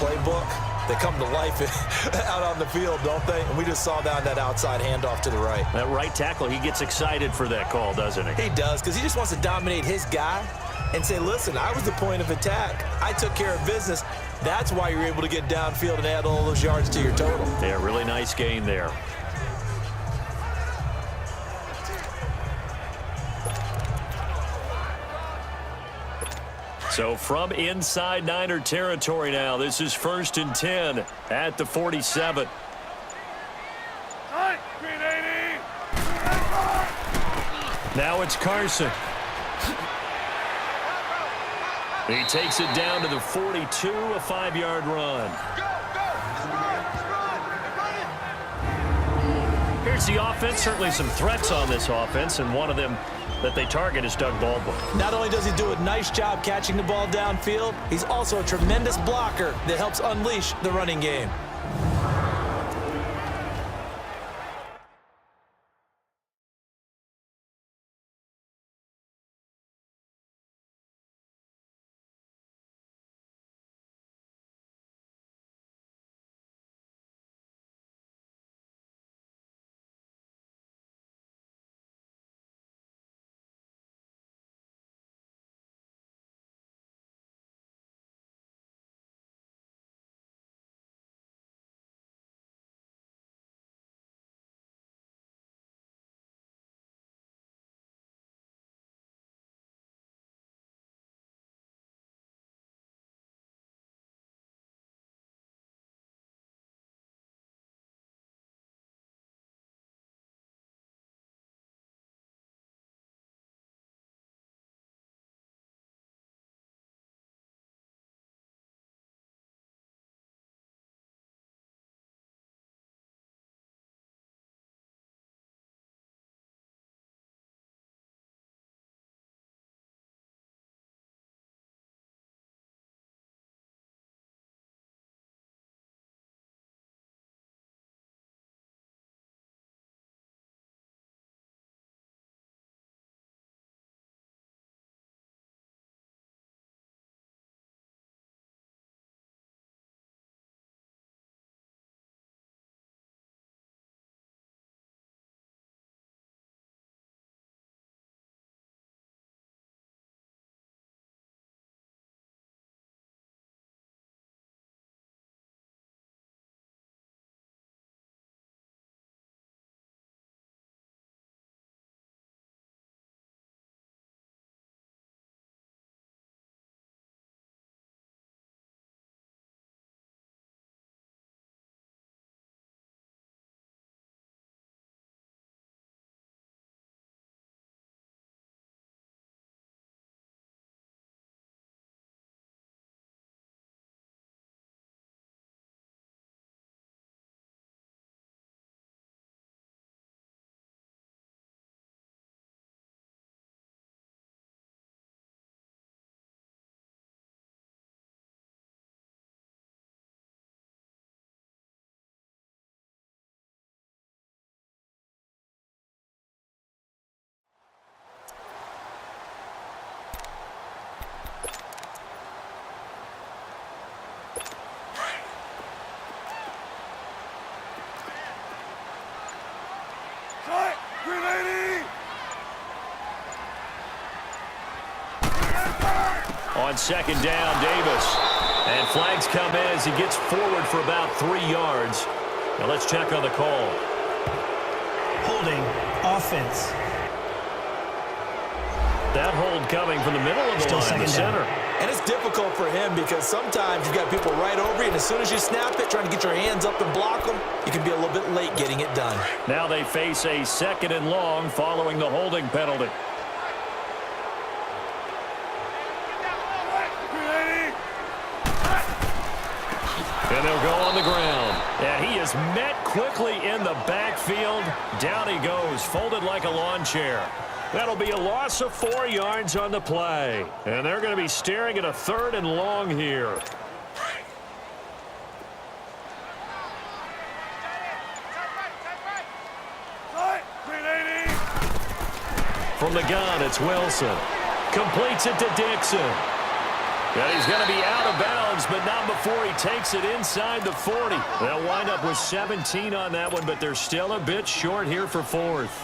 playbook, they come to life out on the field, don't they? And we just saw that outside handoff to the right. That right tackle, he gets excited for that call, doesn't he? He does, because he just wants to dominate his guy and say, listen, I was the point of attack. I took care of business. That's why you're able to get downfield and add all those yards to your total. Yeah, really nice gain there. So from inside Niner territory now, this is 1st and 10 at the 47. Now it's Carson. He takes it down to the 42, a 5-yard run. Here's the offense. Certainly some threats on this offense, and one of them that they target is Doug Baldwin. Not only does he do a nice job catching the ball downfield, he's also a tremendous blocker that helps unleash the running game. On 2nd down, Davis. And flags come in as he gets forward for about 3 yards. Now let's check on the call. Holding offense. That hold coming from the middle of the line, the center. And it's difficult for him because sometimes you've got people right over you, and as soon as you snap it, trying to get your hands up and block them, you can be a little bit late getting it done. Now they face a 2nd and long following the holding penalty. And they'll go on the ground. And he is met quickly in the backfield. Down he goes, folded like a lawn chair. That'll be a loss of 4 yards on the play. And they're going to be staring at a 3rd and long here. From the gun, it's Wilson. Completes it to Dixon. And he's going to be out of bounds, but not before he takes it inside the 40. They'll wind up with 17 on that one, but they're still a bit short here for fourth.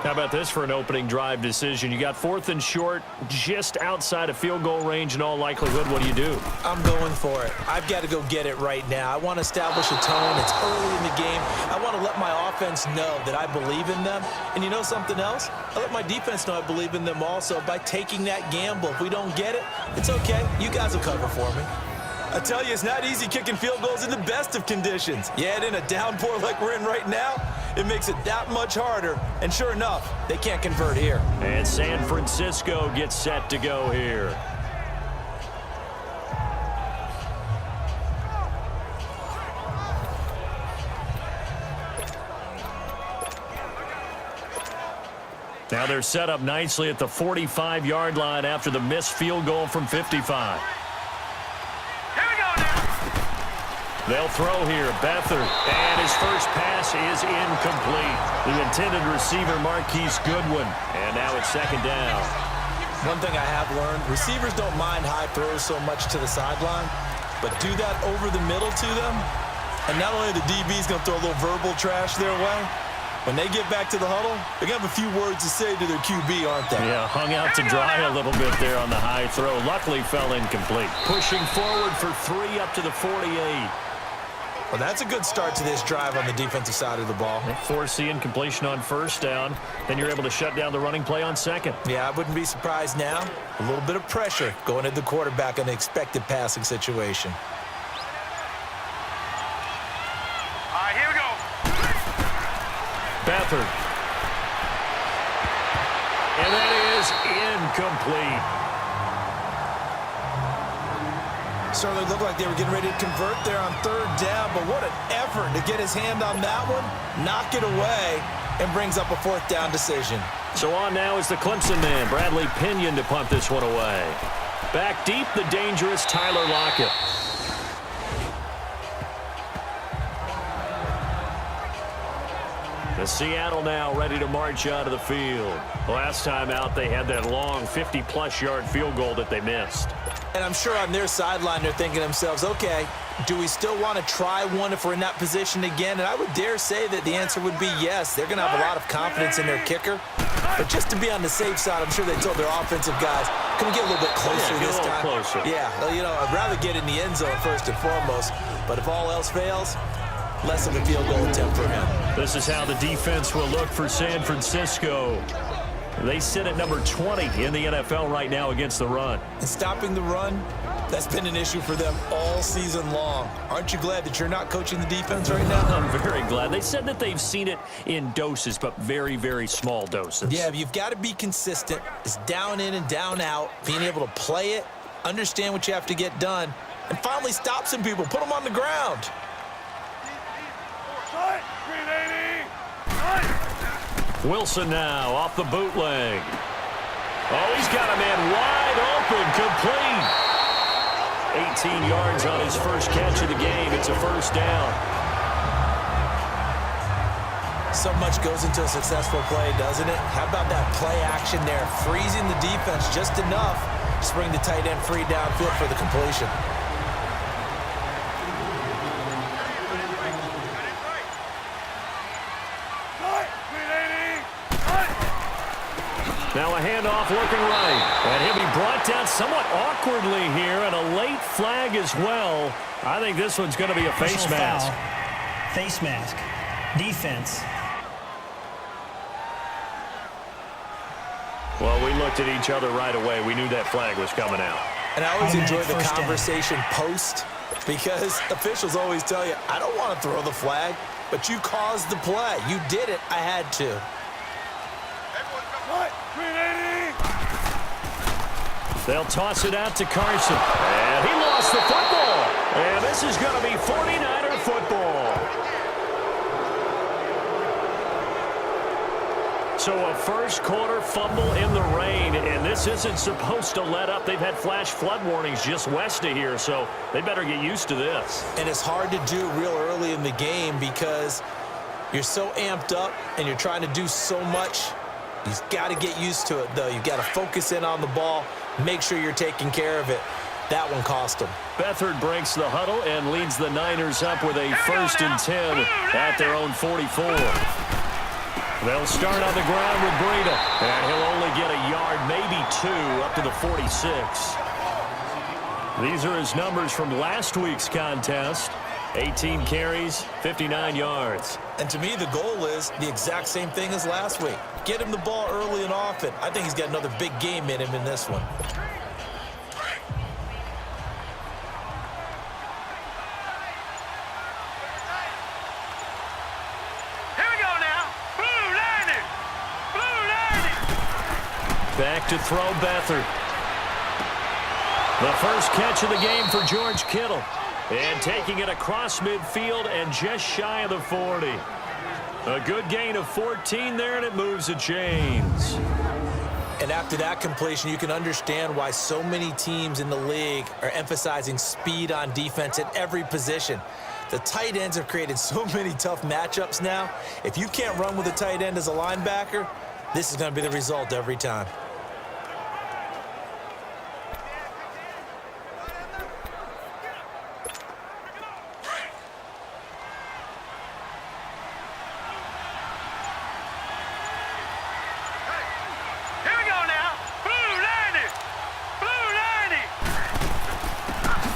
How about this for an opening drive decision? You got fourth and short, just outside of field goal range in all likelihood. What do? I'm going for it. I've got to go get it right now. I want to establish a tone. It's early in the game. I want to let my offense know that I believe in them. And you know something else? I let my defense know I believe in them also by taking that gamble. If we don't get it, it's okay. You guys will cover for me. I tell you, it's not easy kicking field goals in the best of conditions. Yet in a downpour like we're in right now, it makes it that much harder. And sure enough, they can't convert here. And San Francisco gets set to go here. Now they're set up nicely at the 45-yard line after the missed field goal from 55. They'll throw here. Beathard. And his first pass is incomplete. The intended receiver, Marquise Goodwin. And now it's second down. One thing I have learned, receivers don't mind high throws so much to the sideline, but do that over the middle to them, and not only the DB's going to throw a little verbal trash their way, when they get back to the huddle, they're going to have a few words to say to their QB, aren't they? Yeah, hung out to dry a little bit there on the high throw. Luckily fell incomplete. Pushing forward for 3 up to the 48. Well, that's a good start to this drive on the defensive side of the ball. Force the incompletion on first down. Then you're able to shut down the running play on second. Yeah, I wouldn't be surprised now. A little bit of pressure going at the quarterback in the expected passing situation. All right, here we go. Beathard. And that is incomplete. Certainly looked like they were getting ready to convert there on third down, but what an effort to get his hand on that one, knock it away, and brings up a fourth down decision. So on now is the Clemson man, Bradley Pinion, to punt this one away. Back deep, the dangerous Tyler Lockett. The Seattle now ready to march out of the field. Last time out, they had that long 50-plus yard field goal that they missed. And I'm sure on their sideline they're thinking to themselves, okay, do we still want to try one if we're in that position again? And I would dare say that the answer would be yes. They're going to have a lot of confidence in their kicker. But just to be on the safe side, I'm sure they told their offensive guys, can we get a little bit closer this time? Closer. Yeah, well, you know, I'd rather get in the end zone first and foremost. But if all else fails, less of a field goal attempt for him. This is how the defense will look for San Francisco. They sit at number 20 in the NFL right now against the run. And stopping the run, that's been an issue for them all season long. Aren't you glad that you're not coaching the defense right now? I'm very glad. They said that they've seen it in doses, but very, very small doses. Yeah, you've got to be consistent. It's down in and down out, being able to play it, understand what you have to get done, and finally stop some people, put them on the ground. Wilson now off the bootleg. Oh, he's got a man wide open, complete. 18 yards on his first catch of the game. It's a first down. So much goes into a successful play, doesn't it? How about that play action there? Freezing the defense just enough to bring the tight end free downfield for the completion. Now a handoff looking right. And he'll be brought down somewhat awkwardly here, and a late flag as well. I think this one's going to be a face mask. Foul. Face mask. Defense. Well, we looked at each other right away. We knew that flag was coming out. And I always enjoy the First down. conversation post, because officials always tell you, I don't want to throw the flag, but you caused the play. You did it. I had to. They'll toss it out to Carson. And he lost the football. And this is going to be 49er football. So a first quarter fumble in the rain, and this isn't supposed to let up. They've had flash flood warnings just west of here, so they better get used to this. And it's hard to do real early in the game because you're so amped up and you're trying to do so much. You've got to get used to it, though. You've got to focus in on the ball, make sure you're taking care of it. That one cost him. Beathard breaks the huddle and leads the Niners up with a 1st and 10 at their own 44. They'll start on the ground with Breida, and he'll only get a yard, maybe 2, up to the 46. These are his numbers from last week's contest. 18 carries, 59 yards. And to me, the goal is the exact same thing as last week. Get him the ball early and often. I think he's got another big game in him in this one. Back to throw Beathard. The first catch of the game for George Kittle. And taking it across midfield and just shy of the 40. A good gain of 14 there, and it moves the chains. And after that completion, you can understand why so many teams in the league are emphasizing speed on defense at every position. The tight ends have created so many tough matchups now. If you can't run with a tight end as a linebacker, this is going to be the result every time.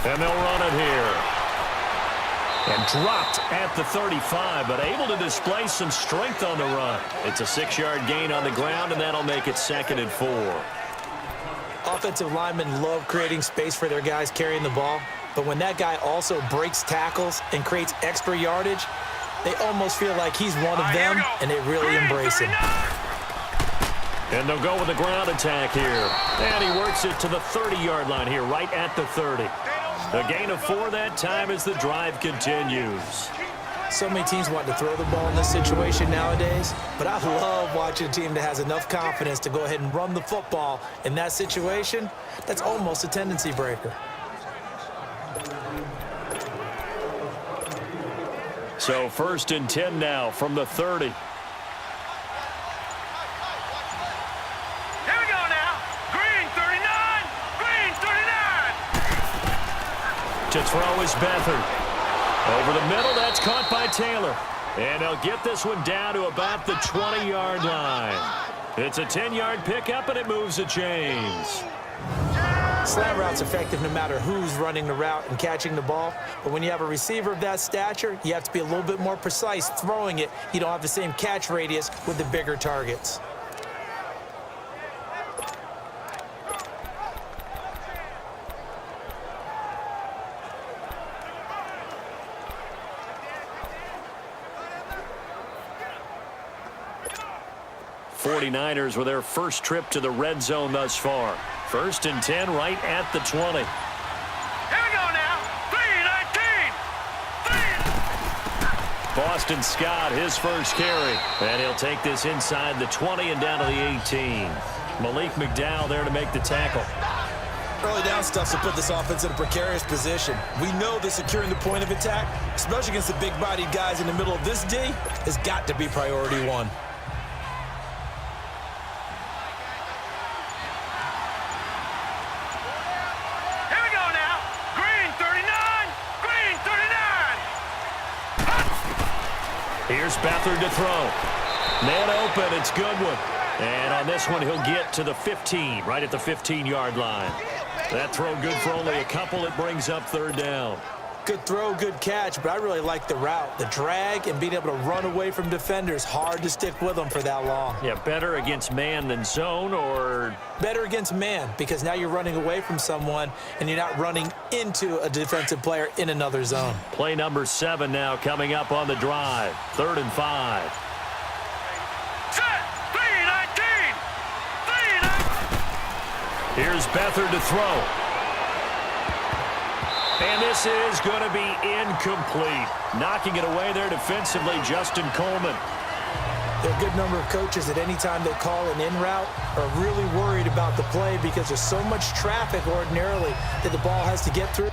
And they'll run it here. And dropped at the 35, but able to display some strength on the run. It's a 6-yard gain on the ground, and that'll make it 2nd and 4. Offensive linemen love creating space for their guys carrying the ball, but when that guy also breaks tackles and creates extra yardage, they almost feel like he's one of them, and they really embrace him. And they'll go with the ground attack here. And he works it to the 30-yard line here, right at the 30. A gain of 4 that time as the drive continues. So many teams want to throw the ball in this situation nowadays, but I love watching a team that has enough confidence to go ahead and run the football in that situation. That's almost a tendency breaker. So 1st and 10 now from the 30. To throw is Beathard. Over the middle, that's caught by Taylor. And they'll get this one down to about the 20-yard line. It's a 10-yard pickup, and it moves the chains. Slant route's effective no matter who's running the route and catching the ball. But when you have a receiver of that stature, you have to be a little bit more precise throwing it. You don't have the same catch radius with the bigger targets. '49ers with their first trip to the red zone thus far. 1st and 10 right at the 20. Here we go now. 3-19. Boston Scott, his first carry. And he'll take this inside the 20 and down to the 18. Malik McDowell there to make the tackle. Early down stuff to put this offense in a precarious position. We know that securing the point of attack, especially against the big-bodied guys in the middle of this D, has got to be priority one. Here's Beathard to throw. Man open, it's Goodwin. And on this one, he'll get to the 15, right at the 15-yard line. That throw good for only a couple. It brings up 3rd down. Good throw, good catch, but I really like the route. The drag and being able to run away from defenders. Hard to stick with them for that long. Yeah, better against man than zone, or? Better against man, because now you're running away from someone and you're not running into a defensive player in another zone. Play number 7 now coming up on the drive. 3rd and 5. Set. 3-19. Here's Beathard to throw. And this is going to be incomplete. Knocking it away there defensively, Justin Coleman. There are a good number of coaches that any time they call an in route are really worried about the play because there's so much traffic ordinarily that the ball has to get through.